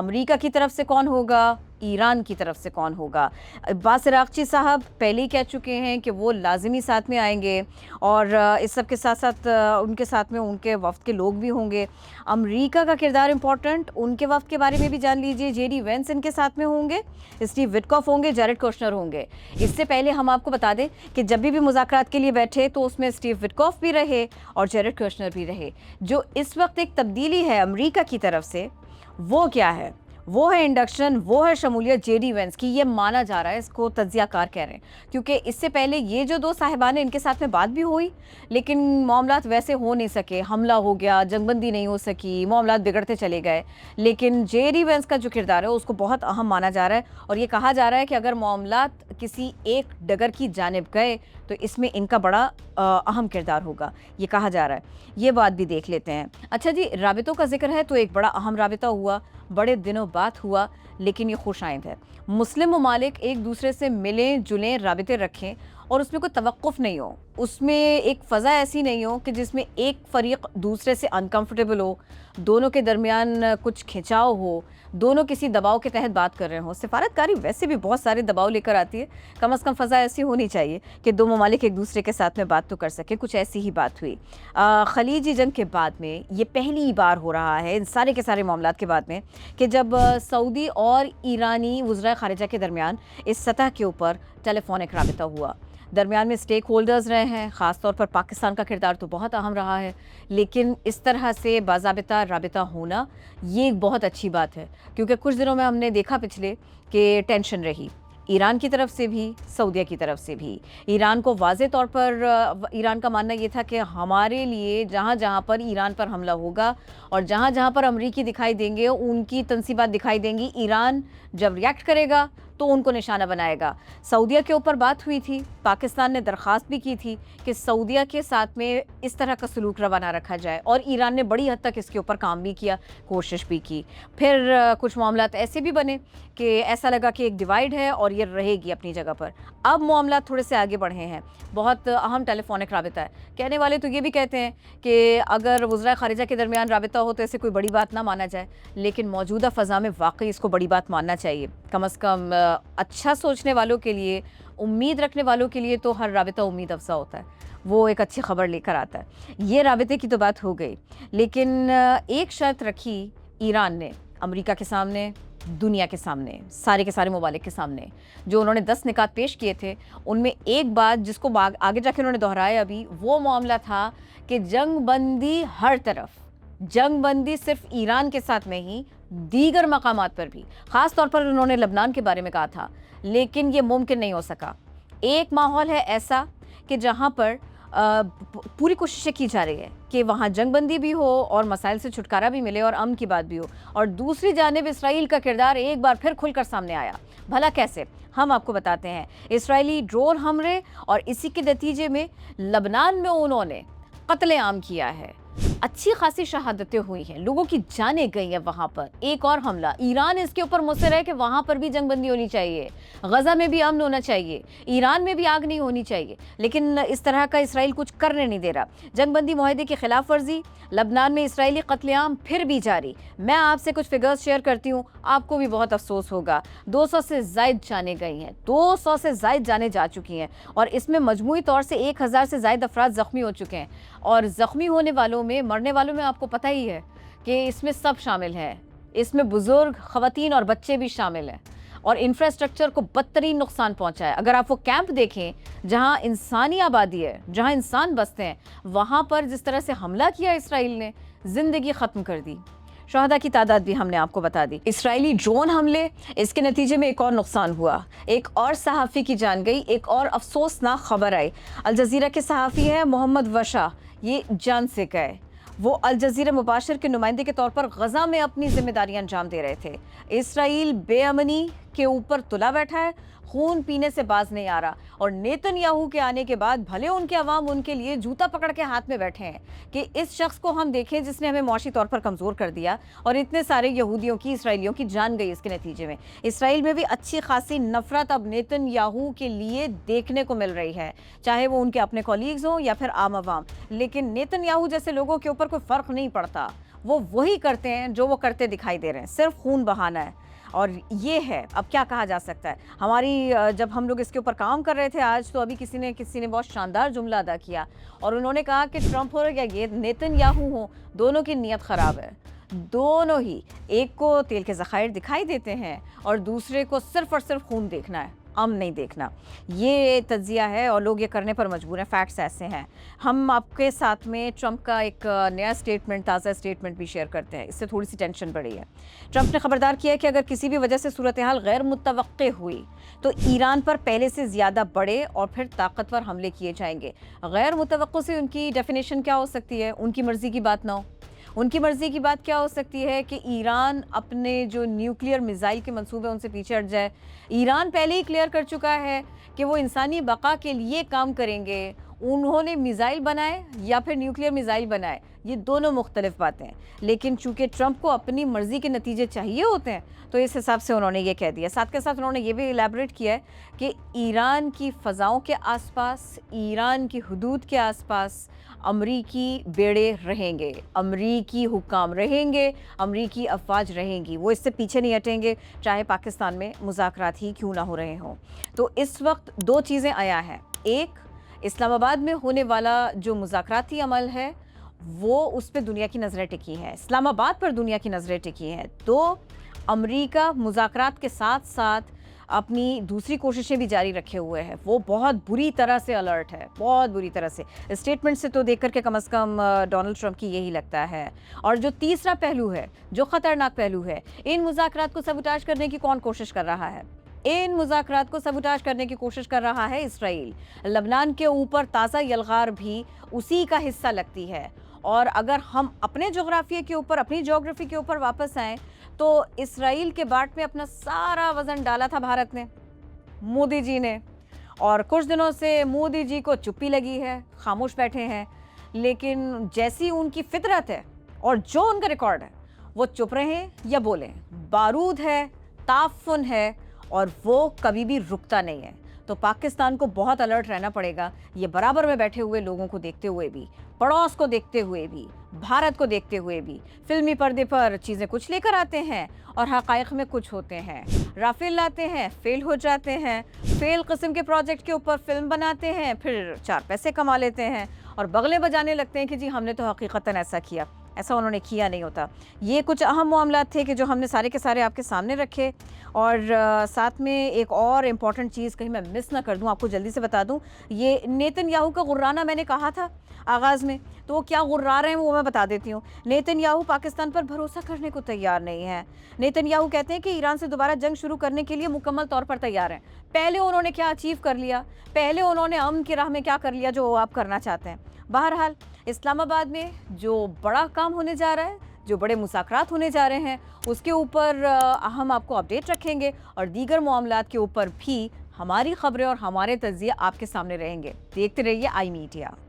امریکہ کی طرف سے کون ہوگا, ایران کی طرف سے کون ہوگا. عباس عراقچی صاحب پہلے ہی کہہ چکے ہیں کہ وہ لازمی ساتھ میں آئیں گے, اور اس سب کے ساتھ ساتھ ان کے ساتھ میں ان کے وفد کے لوگ بھی ہوں گے. امریکہ کا کردار امپورٹنٹ, ان کے وفد کے بارے میں بھی جان لیجئے. جے ڈی وینس ان کے ساتھ میں ہوں گے, اسٹیو وٹکاف ہوں گے, جیرڈ کوشنر ہوں گے. اس سے پہلے ہم آپ کو بتا دیں کہ جب بھی مذاکرات کے لیے بیٹھے تو اس میں اسٹیو وٹکاف بھی رہے اور جیرڈ کوشنر بھی رہے. جو اس وقت ایک تبدیلی ہے امریکہ کی طرف سے, وہ کیا ہے؟ وہ ہے انڈکشن, وہ ہے شمولیت جے ڈی وینس کی. یہ مانا جا رہا ہے, اس کو تجزیہ کار کہہ رہے ہیں, کیونکہ اس سے پہلے یہ جو دو صاحبان ہیں ان کے ساتھ میں بات بھی ہوئی, لیکن معاملات ویسے ہو نہیں سکے, حملہ ہو گیا, جنگ بندی نہیں ہو سکی, معاملات بگڑتے چلے گئے. لیکن جے ڈی وینس کا جو کردار ہے اس کو بہت اہم مانا جا رہا ہے, اور یہ کہا جا رہا ہے کہ اگر معاملات کسی ایک ڈگر کی جانب گئے تو اس میں ان کا بڑا اہم کردار ہوگا, یہ کہا جا رہا ہے. یہ بات بھی دیکھ لیتے ہیں. اچھا جی, رابطوں کا ذکر ہے تو ایک بڑا اہم رابطہ ہوا, بڑے دنوں بعد ہوا, لیکن یہ خوش آئند ہے. مسلم ممالک ایک دوسرے سے ملیں جلیں, رابطے رکھیں, اور اس میں کوئی توقف نہیں ہو, اس میں ایک فضا ایسی نہیں ہو کہ جس میں ایک فریق دوسرے سے انکمفرٹیبل ہو, دونوں کے درمیان کچھ کھنچاؤ ہو, دونوں کسی دباؤ کے تحت بات کر رہے ہوں. سفارتکاری ویسے بھی بہت سارے دباؤ لے کر آتی ہے, کم از کم فضا ایسی ہونی چاہیے کہ دو ممالک ایک دوسرے کے ساتھ میں بات تو کر سکیں. کچھ ایسی ہی بات ہوئی. خلیجی جنگ کے بعد میں یہ پہلی بار ہو رہا ہے ان سارے کے سارے معاملات کے بعد میں کہ جب سعودی اور ایرانی وزرائے خارجہ کے درمیان اس سطح کے اوپر ٹیلی فونک رابطہ ہوا. درمیان میں سٹیک ہولڈرز رہے ہیں, خاص طور پر پاکستان کا کردار تو بہت اہم رہا ہے, لیکن اس طرح سے باضابطہ رابطہ ہونا یہ ایک بہت اچھی بات ہے, کیونکہ کچھ دنوں میں ہم نے دیکھا پچھلے کہ ٹینشن رہی ایران کی طرف سے بھی, سعودیہ کی طرف سے بھی. ایران کو واضح طور پر ایران کا ماننا یہ تھا کہ ہمارے لیے جہاں جہاں پر ایران پر حملہ ہوگا اور جہاں جہاں پر امریکی دکھائی دیں گے, ان کی تنصیبات دکھائی دیں گی, ایران جب ریئیکٹ کرے گا تو ان کو نشانہ بنائے گا. سعودیہ کے اوپر بات ہوئی تھی, پاکستان نے درخواست بھی کی تھی کہ سعودیہ کے ساتھ میں اس طرح کا سلوک روا نہ رکھا جائے, اور ایران نے بڑی حد تک اس کے اوپر کام بھی کیا, کوشش بھی کی. پھر کچھ معاملات ایسے بھی بنے کہ ایسا لگا کہ ایک ڈیوائیڈ ہے اور یہ رہے گی اپنی جگہ پر. اب معاملات تھوڑے سے آگے بڑھے ہیں, بہت اہم ٹیلی فونک رابطہ ہے. کہنے والے تو یہ بھی کہتے ہیں کہ اگر وزرائے خارجہ کے درمیان رابطہ ہو تو ایسے کوئی بڑی بات نہ مانا جائے, لیکن موجودہ فضا میں واقعی اس کو بڑی بات ماننا چاہیے. کم از کم اچھا سوچنے والوں کے لیے, امید رکھنے والوں کے لیے تو ہر رابطہ امید افزا ہوتا ہے, وہ ایک اچھی خبر لے کر آتا ہے. یہ رابطے کی تو بات ہو گئی, لیکن ایک شرط رکھی ایران نے امریکہ کے سامنے, دنیا کے سامنے, سارے کے سارے ممالک کے سامنے. جو انہوں نے 10 نکات پیش کیے تھے ان میں ایک بات جس کو آگے جا کے انہوں نے دہرایا ابھی, وہ معاملہ تھا کہ جنگ بندی ہر طرف, جنگ بندی صرف ایران کے ساتھ میں ہی, دیگر مقامات پر بھی. خاص طور پر انہوں نے لبنان کے بارے میں کہا تھا, لیکن یہ ممکن نہیں ہو سکا. ایک ماحول ہے ایسا کہ جہاں پر پوری کوششیں کی جا رہی ہے کہ وہاں جنگ بندی بھی ہو اور مسائل سے چھٹکارا بھی ملے اور امن کی بات بھی ہو, اور دوسری جانب اسرائیل کا کردار ایک بار پھر کھل کر سامنے آیا. بھلا کیسے؟ ہم آپ کو بتاتے ہیں. اسرائیلی ڈرون حملے اور اسی کے نتیجے میں لبنان میں انہوں نے قتل عام کیا ہے. اچھی خاصی شہادتیں ہوئی ہیں, لوگوں کی جانیں گئی ہیں وہاں پر. ایک اور حملہ, ایران اس کے اوپر مصر ہے کہ وہاں پر بھی جنگ بندی ہونی چاہیے, غزہ میں بھی امن ہونا چاہیے, ایران میں بھی آگ نہیں ہونی چاہیے, لیکن اس طرح کا اسرائیل کچھ کرنے نہیں دے رہا. جنگ بندی معاہدے کی خلاف ورزی, لبنان میں اسرائیلی قتل عام پھر بھی جاری. میں آپ سے کچھ فگرز شیئر کرتی ہوں, آپ کو بھی بہت افسوس ہوگا. 200 سے زائد جانیں گئی ہیں, 200 سے زائد جانیں جا چکی ہیں, اور اس میں مجموعی طور سے 1000 سے زائد افراد زخمی ہو چکے ہیں. اور زخمی ہونے والوں میں, مرنے والوں میں آپ کو پتہ ہی ہے کہ اس میں سب شامل ہیں, اس میں بزرگ, خواتین اور بچے بھی شامل ہیں, اور انفراسٹرکچر کو بدترین نقصان پہنچا ہے. اگر آپ وہ کیمپ دیکھیں جہاں انسانی آبادی ہے, جہاں انسان بستے ہیں, وہاں پر جس طرح سے حملہ کیا اسرائیل نے, زندگی ختم کر دی. شہداء کی تعداد بھی ہم نے آپ کو بتا دی. اسرائیلی ڈرون حملے, اس کے نتیجے میں ایک اور نقصان ہوا, ایک اور صحافی کی جان گئی, ایک اور افسوسناک خبر آئی. الجزیرہ کے صحافی ہیں محمد وشا, یہ جان سے گئے. وہ الجزیرہ مباشر کے نمائندے کے طور پر غزہ میں اپنی ذمہ داریاں انجام دے رہے تھے. اسرائیل بے امنی کے اوپر تلا بیٹھا ہے, خون پینے سے باز نہیں آ رہا, اور نیتن یاہو کے آنے کے بعد بھلے ان کے عوام ان کے لیے جوتا پکڑ کے ہاتھ میں بیٹھے ہیں کہ اس شخص کو ہم دیکھیں جس نے ہمیں معاشی طور پر کمزور کر دیا, اور اتنے سارے یہودیوں کی, اسرائیلیوں کی جان گئی اس کے نتیجے میں. اسرائیل میں بھی اچھی خاصی نفرت اب نیتن یاہو کے لیے دیکھنے کو مل رہی ہے, چاہے وہ ان کے اپنے کولیگز ہوں یا پھر عام عوام. لیکن نیتن یاہو جیسے لوگوں کے اوپر کوئی فرق نہیں پڑتا, وہ وہی کرتے ہیں جو وہ کرتے دکھائی دے رہے ہیں، صرف خون بہانا ہے۔ اور یہ ہے، اب کیا کہا جا سکتا ہے۔ ہماری جب ہم لوگ اس کے اوپر کام کر رہے تھے آج، تو ابھی کسی نے بہت شاندار جملہ ادا کیا، اور انہوں نے کہا کہ ٹرمپ ہو یا یہ نیتن یاہو ہو، دونوں کی نیت خراب ہے۔ دونوں ہی، ایک کو تیل کے ذخائر دکھائی دیتے ہیں اور دوسرے کو صرف اور صرف خون دیکھنا ہے، امن نہیں دیکھنا۔ یہ تجزیہ ہے اور لوگ یہ کرنے پر مجبور ہیں، فیکٹس ایسے ہیں۔ ہم آپ کے ساتھ میں ٹرمپ کا ایک نیا اسٹیٹمنٹ، تازہ اسٹیٹمنٹ بھی شیئر کرتے ہیں، اس سے تھوڑی سی ٹینشن بڑھی ہے۔ ٹرمپ نے خبردار کیا ہے کہ اگر کسی بھی وجہ سے صورتحال غیر متوقع ہوئی تو ایران پر پہلے سے زیادہ بڑے اور پھر طاقتور حملے کیے جائیں گے۔ غیر متوقع سے ان کی ڈیفینیشن کیا ہو سکتی ہے؟ ان کی مرضی کی بات نہ ہو۔ ان کی مرضی کی بات کیا ہو سکتی ہے کہ ایران اپنے جو نیوکلیئر میزائل کے منصوبے ان سے پیچھے ہٹ جائے۔ ایران پہلے ہی کلیئر کر چکا ہے کہ وہ انسانی بقا کے لیے کام کریں گے۔ انہوں نے میزائل بنائے یا پھر نیوکلیئر میزائل بنائے، یہ دونوں مختلف باتیں ہیں، لیکن چونکہ ٹرمپ کو اپنی مرضی کے نتیجے چاہیے ہوتے ہیں تو اس حساب سے انہوں نے یہ کہہ دیا۔ ساتھ کے ساتھ انہوں نے یہ بھی الیبریٹ کیا ہے کہ ایران کی فضاؤں کے آس پاس، ایران کی حدود کے آس پاس امریکی بیڑے رہیں گے، امریکی حکام رہیں گے، امریکی افواج رہیں گی، وہ اس سے پیچھے نہیں ہٹیں گے، چاہے پاکستان میں مذاکرات ہی کیوں نہ ہو رہے ہوں۔ تو اس وقت دو چیزیں عیاں ہیں، ایک اسلام آباد میں ہونے والا جو مذاکراتی عمل ہے وہ اس پہ دنیا کی نظریں ٹکی ہیں، اسلام آباد پر دنیا کی نظریں ٹکی ہیں۔ تو امریکہ مذاکرات کے ساتھ ساتھ اپنی دوسری کوششیں بھی جاری رکھے ہوئے ہیں، وہ بہت بری طرح سے الرٹ ہے، بہت بری طرح سے۔ اسٹیٹمنٹ سے تو دیکھ کر کے کم از کم ڈونلڈ ٹرمپ کی یہی لگتا ہے۔ اور جو تیسرا پہلو ہے، جو خطرناک پہلو ہے، ان مذاکرات کو سبوٹاژ کرنے کی کون کوشش کر رہا ہے؟ ان مذاکرات کو سبوٹاژ کرنے کی کوشش کر رہا ہے اسرائیل۔ لبنان کے اوپر تازہ یلغار بھی اسی کا حصہ لگتی ہے۔ اور اگر ہم اپنے جغرافیے کے اوپر، اپنی جغرافی کے اوپر واپس آئیں تو اسرائیل کے باٹ میں اپنا سارا وزن ڈالا تھا بھارت نے، مودی جی نے، اور کچھ دنوں سے مودی جی کو چپی لگی ہے، خاموش بیٹھے ہیں۔ لیکن جیسی ان کی فطرت ہے اور جو ان کا ریکارڈ ہے، وہ چپ رہیں یا بولیں، بارود ہے، تعفن ہے، اور وہ کبھی بھی رکتا نہیں ہے۔ تو پاکستان کو بہت الرٹ رہنا پڑے گا، یہ برابر میں بیٹھے ہوئے لوگوں کو دیکھتے ہوئے بھی، پڑوس کو دیکھتے ہوئے بھی، بھارت کو دیکھتے ہوئے بھی۔ فلمی پردے پر چیزیں کچھ لے کر آتے ہیں اور حقائق میں کچھ ہوتے ہیں۔ رافیل لاتے ہیں، فیل ہو جاتے ہیں، فیل قسم کے پروجیکٹ کے اوپر فلم بناتے ہیں، پھر 4 پیسے کما لیتے ہیں اور بغلے بجانے لگتے ہیں کہ جی ہم نے تو حقیقتاً ایسا کیا۔ ایسا انہوں نے کیا نہیں ہوتا۔ یہ کچھ اہم معاملات تھے کہ جو ہم نے سارے کے سارے آپ کے سامنے رکھے، اور ساتھ میں ایک اور امپورٹنٹ چیز کہیں میں مس نہ کر دوں، آپ کو جلدی سے بتا دوں، یہ نیتن یاہو کا غرانہ میں نے کہا تھا آغاز میں، تو وہ کیا غرا رہے ہیں وہ میں بتا دیتی ہوں۔ نیتن یاہو پاکستان پر بھروسہ کرنے کو تیار نہیں ہے۔ نیتن یاہو کہتے ہیں کہ ایران سے دوبارہ جنگ شروع کرنے کے لیے مکمل طور پر تیار ہیں۔ پہلے انہوں نے کیا اچیو کر لیا، پہلے انہوں نے امن کی راہ میں کیا کر لیا جو آپ کرنا چاہتے ہیں۔ بہرحال اسلام آباد میں جو بڑا کام ہونے جا رہا ہے، جو بڑے مذاکرات ہونے جا رہے ہیں، اس کے اوپر ہم آپ کو اپڈیٹ رکھیں گے، اور دیگر معاملات کے اوپر بھی ہماری خبریں اور ہمارے تجزیے آپ کے سامنے رہیں گے۔ دیکھتے رہیے آئی میڈیا۔